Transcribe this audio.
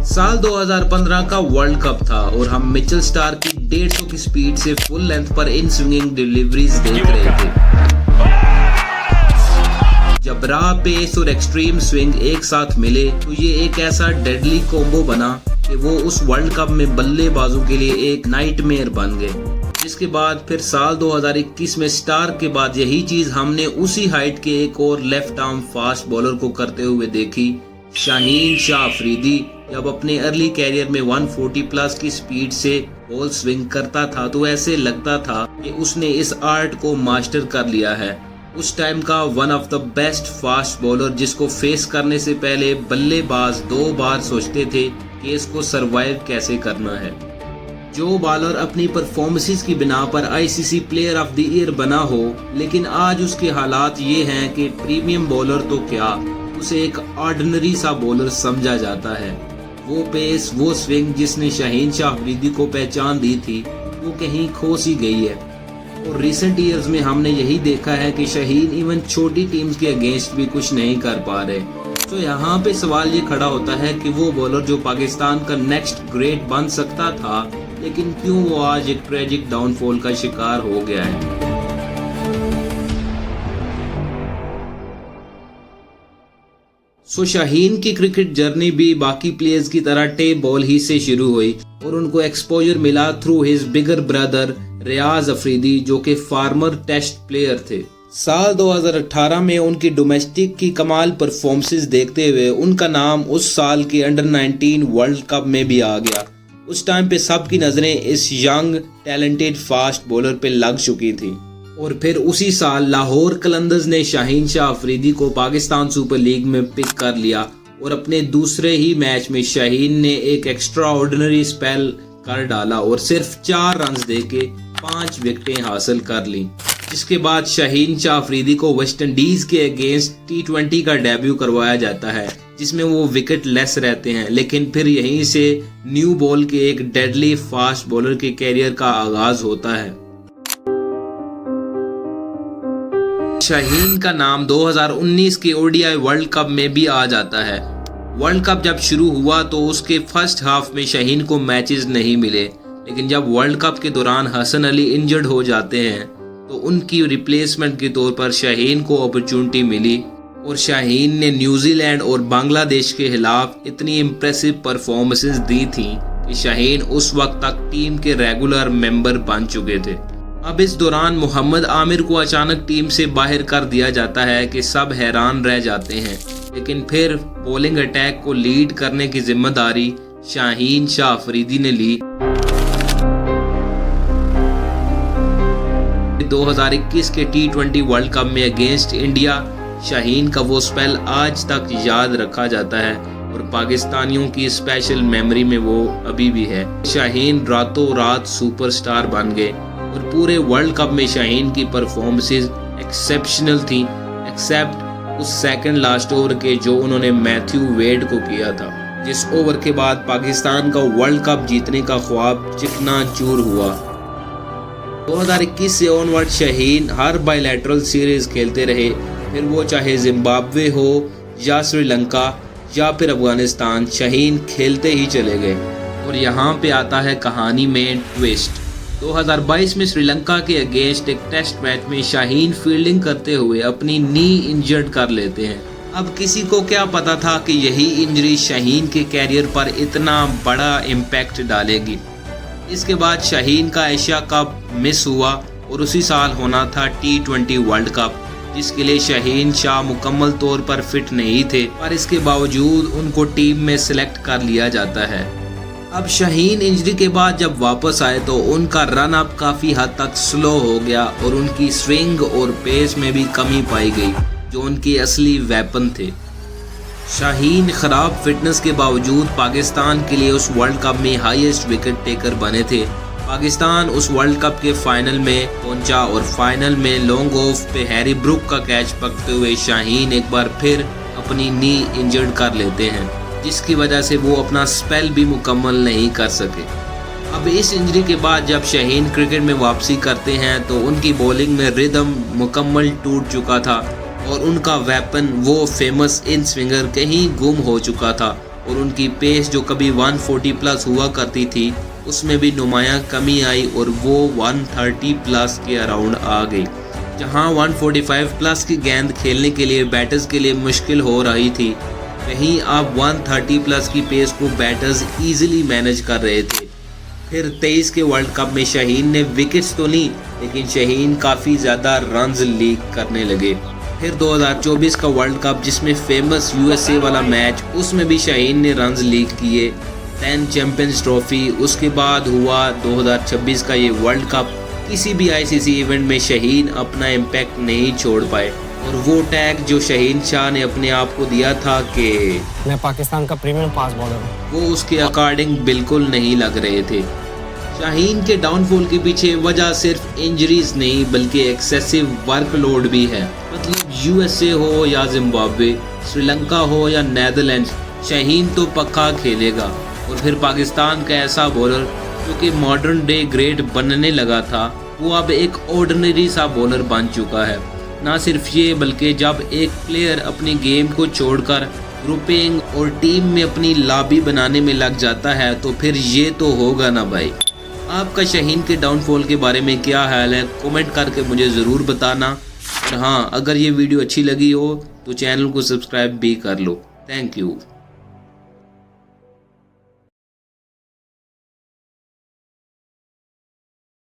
साल 2015 का world cup था और हम मिचेल स्टार्क की 150 की स्पीड से फुल लेंथ पर इन स्विंगिंग डिलीवरीज देख रहे थे। जब रॉ पेस और एक्सट्रीम स्विंग एक साथ मिले तो ये एक ऐसा डेडली कॉम्बो बना कि वो उस वर्ल्ड कप में बल्लेबाजों के लिए एक नाइटमेयर बन गए। जिसके बाद फिर साल 2021 में स्टार्क के बाद यही चीज हमने उसी हाइट के एक और लेफ्ट आर्म फास्ट बॉलर को करते हुए देखी, शाहीन शाह अफरीदी। जब अपने अर्ली कैरियर में 140 प्लस की स्पीड से बॉल स्विंग करता था तो ऐसे लगता था कि उसने इस आर्ट को मास्टर कर लिया है। उस टाइम का one of the best fast bowler जिसको फेस करने से पहले बल्लेबाज 2 बार सोचते थे कि इसको सरवाइव कैसे करना है। जो बॉलर अपनी परफॉर्मेंसेस की बिना पर ICC player of the year बना हो, लेकिन आज उसके हालात ये हैं कि प्रीमियम बॉलर तो क्या, उसे एक ऑर्डिनरी सा बॉलर समझा जाता है। वो पेस, वो स्विंग जिसने शाहीन शाह अफरीदी को पहचान दी थी, वो कहीं खो सी गई है। और रिसेंट ईयर्स में हमने यही देखा है कि शाहीन इवन छोटी टीम्स के अगेंस्ट भी कुछ नहीं कर पा रहे। तो यहाँ पे सवाल ये खड़ा होता है कि वो बॉलर जो पाकिस्तान का नेक्स्ट ग्रेट बन सकता था, लेकिन क्यों वो आज एक ट्रेजिक डाउनफॉल का शिकार हो गया है। शाहीन की क्रिकेट जर्नी भी बाकी प्लेयर्स की तरह टेप बॉल ही से शुरू हुई और उनको एक्सपोजर मिला थ्रू हिज बिगर ब्रदर रियाज अफरीदी, जो कि फार्मर टेस्ट प्लेयर थे। साल 2018 में उनकी डोमेस्टिक की कमाल परफॉर्मेंसेस देखते हुए उनका नाम उस साल के अंडर 19 वर्ल्ड कप में भी आ गया। उस टाइम पे सबकी नजरें इस यंग टैलेंटेड फास्ट बॉलर पे लग चुकी थी। और फिर उसी साल लाहौर कलंदर्स ने शाहीन शाह अफरीदी को पाकिस्तान सुपर लीग में पिक कर लिया और अपने दूसरे ही मैच में शाहीन ने एक एक्स्ट्रा ऑर्डिनरी स्पेल कर डाला और सिर्फ 4 रन देके 5 विकेटें हासिल कर ली। जिसके बाद शाहीन शाह अफरीदी को वेस्ट इंडीज के अगेंस्ट T20 का डेब्यू करवाया जाता है, जिसमें वो विकेट लेस रहते हैं। लेकिन फिर यहीं से न्यू बॉल के एक डेडली फास्ट बॉलर के कैरियर का आगाज होता है। शाहीन का नाम 2019 के ODI वर्ल्ड कप में भी आ जाता है। वर्ल्ड कप जब शुरू हुआ तो उसके फर्स्ट हाफ में शाहीन को मैचेस नहीं मिले, लेकिन जब वर्ल्ड कप के दौरान हसन अली इंजर्ड हो जाते हैं तो उनकी रिप्लेसमेंट के तौर पर शाहीन को अपॉर्चुनिटी मिली और शाहीन ने न्यूजीलैंड और बांग्लादेश के खिलाफ इतनी इम्प्रेसिव परफॉर्मेंसेस दी थी कि शाहीन उस वक्त तक टीम के रेगुलर मेंबर बन चुके थे। अब इस दौरान मोहम्मद आमिर को अचानक टीम से बाहर कर दिया जाता है कि सब हैरान रह जाते हैं, लेकिन फिर बॉलिंग अटैक को लीड करने की जिम्मेदारी शाहीन शाह अफरीदी ने ली। 2021 के T20 वर्ल्ड कप में अगेंस्ट इंडिया शाहीन का वो स्पेल आज तक याद रखा जाता है और पाकिस्तानियों की स्पेशल मेमोरी में वो अभी भी है। शाहीन रातों रात सुपरस्टार बन गए और पूरे वर्ल्ड कप में शाहीन की परफॉर्मेंसेस एक्सेप्शनल थी, एक्सेप्ट उस सेकंड लास्ट ओवर के जो उन्होंने मैथ्यू वेड को किया था, जिस ओवर के बाद पाकिस्तान का वर्ल्ड कप जीतने का ख्वाब चिकनाचूर हुआ। 2021 से ऑनवर्ड शाहीन हर बायलैटरल सीरीज खेलते रहे, फिर वो चाहे जिम्बाब्वे हो या श्रीलंका या फिर अफगानिस्तान, शाहीन खेलते ही चले गए। और यहाँ पे आता है कहानी में ट्विस्ट। 2022 में श्रीलंका के अगेंस्ट एक टेस्ट मैच में शाहीन फील्डिंग करते हुए अपनी नी इंजर्ड कर लेते हैं। अब किसी को क्या पता था कि यही इंजरी शाहीन के कैरियर पर इतना बड़ा इम्पैक्ट डालेगी। इसके बाद शाहीन का एशिया कप मिस हुआ और उसी साल होना था T20 वर्ल्ड कप, जिसके लिए शाहीन शाह मुकम्मल तौर पर फिट नहीं थे, पर इसके बावजूद उनको टीम में सिलेक्ट कर लिया जाता है। अब शाहीन इंजरी के बाद जब वापस आए तो उनका रन अप काफ़ी हद तक स्लो हो गया और उनकी स्विंग और पेस में भी कमी पाई गई, जो उनकी असली वेपन थे। शाहीन खराब फिटनेस के बावजूद पाकिस्तान के लिए उस वर्ल्ड कप में हाईएस्ट विकेट टेकर बने थे। पाकिस्तान उस वर्ल्ड कप के फाइनल में पहुंचा और फाइनल में लॉन्ग ऑफ पे हैरी ब्रूक का कैच पकड़ते हुए शाहीन एक बार फिर अपनी नी इंजर्ड कर लेते हैं, जिसकी वजह से वो अपना स्पेल भी मुकम्मल नहीं कर सके। अब इस इंजरी के बाद जब शाहीन क्रिकेट में वापसी करते हैं तो उनकी बॉलिंग में रिदम मुकम्मल टूट चुका था और उनका वेपन वो फेमस इन स्विंगर कहीं गुम हो चुका था और उनकी पेस जो कभी 140 प्लस हुआ करती थी उसमें भी नुमायां कमी आई और वो 130 प्लस के अराउंड आ गई। जहां 145 प्लस की गेंद खेलने के लिए बैटर्स के लिए मुश्किल हो रही थी, वहीं अब 130 प्लस की पेस को बैटर्स इजीली मैनेज कर रहे थे। फिर 23 के वर्ल्ड कप में शाहीन ने विकेट्स तो ली, लेकिन शाहीन काफ़ी ज़्यादा रन्स लीक करने लगे। फिर 2024 का वर्ल्ड कप जिसमें फेमस यूएसए वाला मैच, उसमें भी शाहीन ने रन्स लीक किए। 10 चैंपियंस ट्रॉफी, उसके बाद हुआ 2026 का ये वर्ल्ड कप। किसी भी आईसीसी इवेंट में शाहीन अपना इम्पैक्ट नहीं छोड़ पाए और वो टैग जो शाहीन शाह ने अपने आप को दिया था कि मैं पाकिस्तान का प्रीमियम फास्ट बॉलर हूँ, वो उसके अकॉर्डिंग बिल्कुल नहीं लग रहे थे। शाहीन के डाउनफॉल के पीछे वजह सिर्फ इंजरीज नहीं बल्कि एक्सेसिव वर्कलोड भी है। मतलब यूएसए हो या जिम्बाब्वे, श्रीलंका हो या नेदरलैंड्स, शाहीन तो पक्का खेलेगा। और फिर पाकिस्तान का ऐसा बॉलर जो कि मॉडर्न डे ग्रेट बनने लगा था, वो अब एक ऑर्डिनरी सा बॉलर बन चुका है। ना सिर्फ ये बल्कि जब एक प्लेयर अपनी गेम को छोड़कर ग्रुपिंग और टीम में अपनी लॉबी बनाने में लग जाता है तो फिर ये तो होगा ना भाई। आपका शाहीन के डाउनफॉल के बारे में क्या ख्याल है, कमेंट करके मुझे ज़रूर बताना। और हाँ, अगर ये वीडियो अच्छी लगी हो तो चैनल को सब्सक्राइब भी कर लो। Thank you.